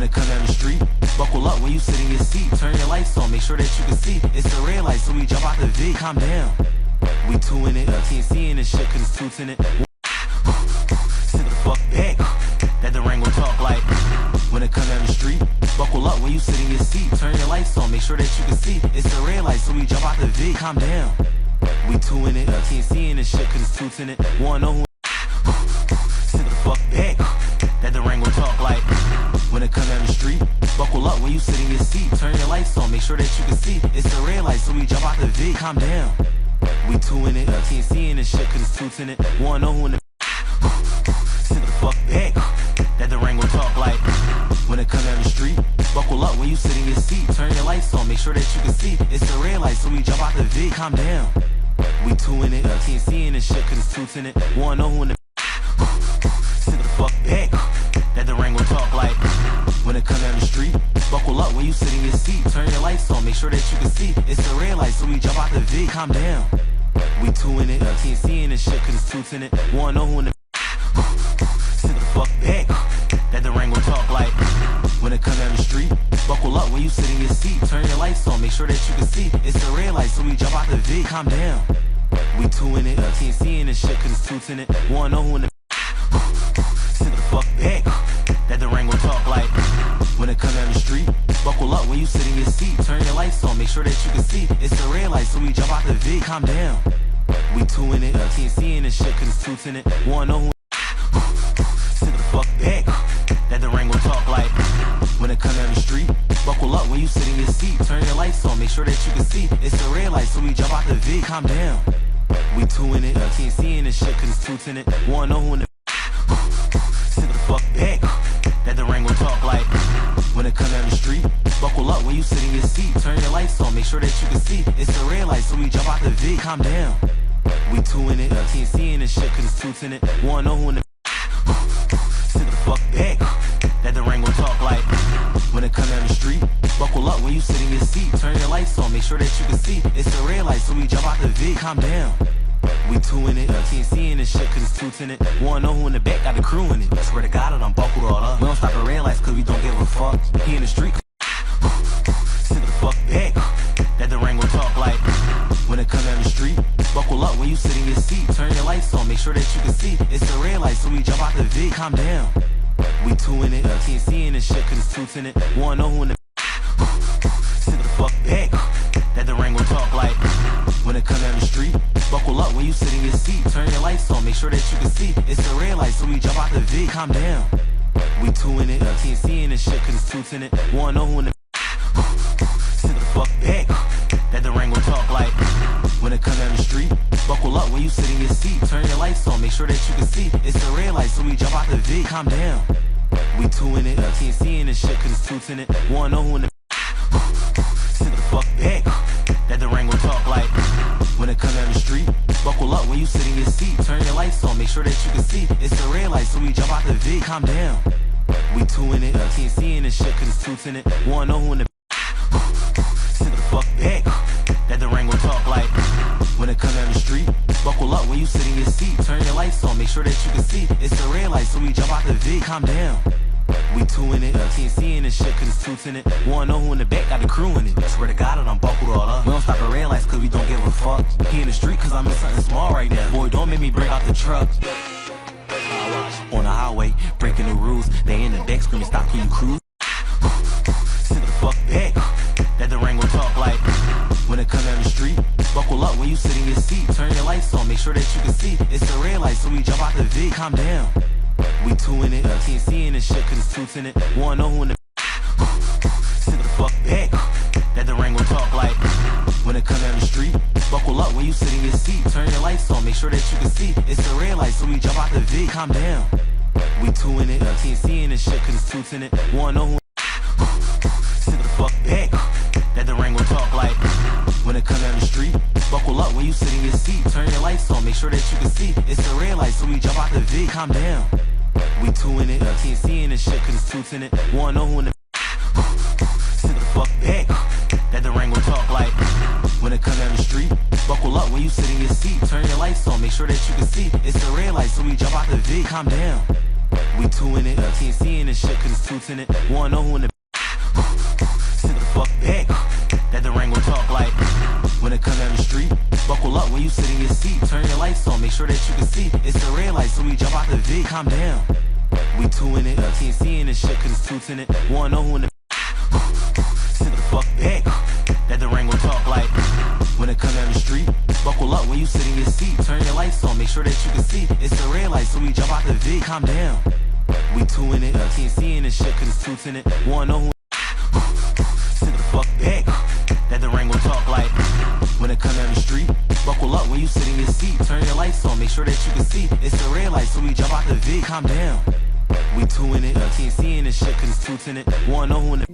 it come down the street. Buckle up when you sit in your seat. Turn your lights on, make sure that you can see. It's the red light, so we jump out the V. Calm down. We two in it, can't see in this shit cause it's two in it. Sit the fuck back. That the rain gon' talk like. When it come down the street. Buckle up when you sit in your seat. Turn your lights on, make sure that you can see. It's the red light, so we jump out the V. Calm down. We two in it, can't see in this shit cause it's two in it. Wanna know who sit the fuck back. That the rain gon' talk like. When it come down the street. Buckle up when you sit in your seat. Turn your lights on, make sure that you can see. It's the red light, so we jump out the V. Calm down. We two in it, can't see in this shit cause it's two in it. Wanna know who in the sit the fuck back. That the rain gon' talk like. When it come down the street. Buckle up when you sit in your seat. Turn your lights on, make sure that you can see. It's the red light, so we jump out the V. Calm down. We two in it, can't see in this shit cause it's two in it. Wanna know who in the sit the fuck back. That the rain gon' talk like. When it come down the street. Buckle up when you sit in your seat. Turn your lights on, make sure that you can see. It's the red light, so we jump out the V. Calm down. We two in it, can't see in this shit cause it's two in it. Wanna know who in the sit the fuck back. That the rain gon' talk like. When it come down the street. Buckle up when you sit in your seat. Turn your lights on, make sure that you can see. It's the red light, so we jump out the V. Calm down. We two in it, can't see in this shit cause it's two in it. Wanna know who in the sit the fuck back. That the rain gon' talk like. When it come down the street. Buckle up when you sit in your seat. Turn your lights on, make sure that you can see. It's the red light, so we jump out the V. Calm down. We two in it, can't see in this shit cause it's two in it. Wanna know who sit the fuck back. That the rain gon' talk like. When it come down the street. Buckle up when you sit in your seat. Turn your lights on, make sure that you can see. It's the red light, so we jump out the V. Calm down. We two in it, can't see in this shit cause it's two in it. Wanna know who in the sit the fuck back. That the rain gon' talk like. When it come down the street. Buckle up when you sit in your seat. Turn your lights on, make sure that you can see. It's the red light, so we jump out the V. Calm down. We two in it, can't see in this shit cause it's two in it. Wanna know who in the sit the fuck back. That the rain gon' talk like. When it come down the street. Buckle up when you sit in your seat. Turn your lights on, make sure that you can see. It's the red light, so we jump out the V. Calm down. We two in it, can't see in this shit cause it's two in it. Wanna know who in the back got the crew in it. Swear to God, I'm buckled all up. We don't stop at red lights cause we don't give a fuck. He in the street. Sit the fuck back. That the rain gon' talk like. When it come down the street. Buckle up when you sit in your seat. Turn your lights on, make sure that you can see. It's the red light, so we jump out the V. Calm down. We two in it, can't see in this shit cause it's two in it. Wanna know who in the sit the fuck back. That the rain gon' talk like. When it come down the street. Buckle up when you sit in your seat. Turn your lights on, make sure that you can see. It's the red light, so we jump out the V. Calm down. We two in it, can't see in this shit cause it's two in it. Wanna know who in the sit the fuck back. That the rain gon' talk like. When it come down the street. Buckle up when you sit in your seat. Turn your lights on, make sure that you can see. It's the red light, so we jump out the V. Calm down. We two in it, can't see in this shit cause it's two in it. Wanna know who in the sit the fuck back. That the rain gon' talk like. When it come down the street. Buckle up when you sit in your seat. Turn your lights on, make sure that you can see. It's the red light, so we jump out the V. Calm down. We two in it, can't see in this shit cause it's two in it. Wanna know who in the sit the fuck back. That the rain gon' talk like. When it come down the street. Buckle up when you sit in your seat. Turn your lights on, make sure that you can see. It's the red light, so we jump out the V. Calm down. We two in it, can't see in this shit cause it's two in it. Wanna know who in the back got the crew in it. Swear to God, I'm buckled all up. We don't stop at red lights cause we don't give a fuck. He in the street cause I'm in something small right now. Boy, don't make me bring out the truck. On the highway, breaking the rules. They in the back screaming, stop, can you cruise? Sit the fuck back. That the rain gon' talk like. When it come down the street. Buckle up when you sit in your seat. Turn your lights on, make sure that you can see. It's the red light, so we jump out the V. Calm down. We two in it, can't see in this shit cause it's two in it. Wanna know who in the sit the fuck back. That the rain gon' talk like. When it come down the street. Buckle up when you sit in your seat. Turn your lights on, make sure that you can see. It's the red light, so we jump out the V. Calm down. We two in it, can't see in this shit cause it's two in it. Wanna know who sit the fuck back. That the rain gon' talk like. When it come down the street. Buckle up when you sit in your seat. Turn your lights on, make sure that you can see. It's the red light, so we jump out the V. Calm down. We two in it, can't see in this shit cause it's two in it. Wanna know who in the sit the fuck back. That the rain gon' talk like. When it come down the street. Buckle up when you sit in your seat. Turn your lights on, make sure that you can see. It's the red light, so we jump out the V. Calm down. We two in it. Can't see in this shit cause it's two in it. Wanna know who in the sit the fuck back. That the rain gon' talk like when it come down the street. Buckle up when you sit in your seat. Turn your lights on, make sure that you can see. It's the red light, so we jump out the V. Calm down. We two in it. Can't see in this shit cause it's two in it. Wanna know who in the sit the fuck back. That the rain gon' talk like when it come down the street. Buckle up when you sit in your seat. Turn your lights on, make sure that you can see. It's the red light, so we jump out the V. Calm down. We two in it. Can't see in this shit cause it's two in it. Wanna know who sit the fuck back. That the rain gon' talk like when it come down the street. Buckle up when you sit in your seat. Turn your lights on, make sure that you can see. It's the red light, so we jump out the V. Calm down. We two in it. Can't see in this shit cause it's two in it. Wanna know who in the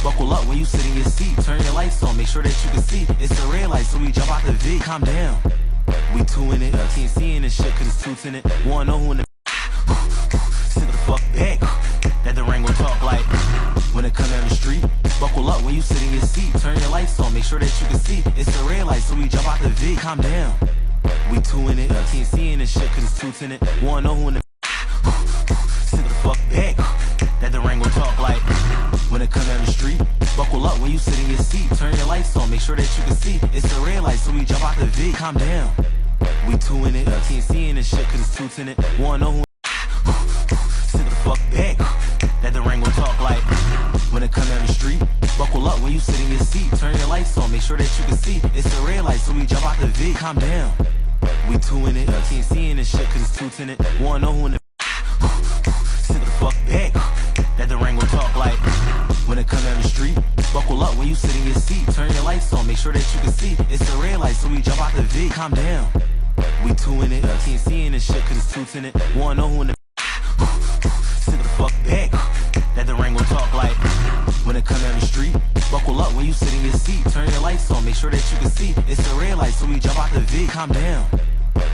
buckle up when you sit in your seat. Turn your lights on, make sure that you can see. It's the red light, so we jump out the V. Calm down. We two in it. Can't see in this shit cause it's two in it. Wanna know who in the sit the fuck back. That the rain gon' talk like when it come down the street. Buckle up when you sit in your seat. Turn your lights on, make sure that you can see. It's the red light, so we jump out the V. Calm down. We two in it. Can't see in this shit cause it's two in it. Wanna know who in the sit the fuck back. That the rain gon' talk like when it come down the street. Buckle up when you sit in your seat. Turn your lights on, make sure that you can see. It's the red light, so we jump out the V. Calm down. We two in it. Can't see in this shit cause it's two in it. Wanna know who sit the fuck back. That the rain gon' talk like when it come down the street. Buckle up when you sit in your seat. Turn your lights on, make sure that you can see. It's the red light, so we jump out the V. Calm down. We two in it. Can't see in this shit cause it's two in it. Wanna know who in the sit the fuck back. That the rain gon' talk like when it come down the street. Buckle up when you sit in your seat. Turn your lights on, make sure that you can see. It's the red light, so we jump out the V. Calm down. We two in it. Can't see in this shit cause it's two in it. Wanna know who in the sit the fuck back. That the rain gon' talk like when it come down the street. Buckle up when you sit in your seat. Turn your lights on, make sure that you can see. It's the red light, so we jump out the V. Calm down.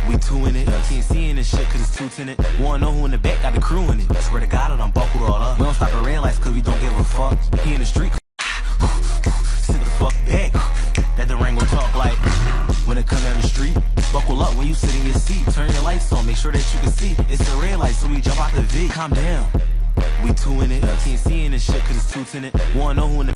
We two in it. Can't see in this shit cause it's two in it. Wanna know who in the back got the crew in it. Swear to God, I done buckled all up. We don't stop at red lights cause we don't give a fuck. He in the street. Sit the fuck back. That the rain gon' talk like when it come down the street. Buckle up when you sit in your seat. Turn your lights on, make sure that you can see. It's the red light, so we jump out the V. Calm down. We two in it. Can't see in this shit cause it's two in it. Wanna know who in the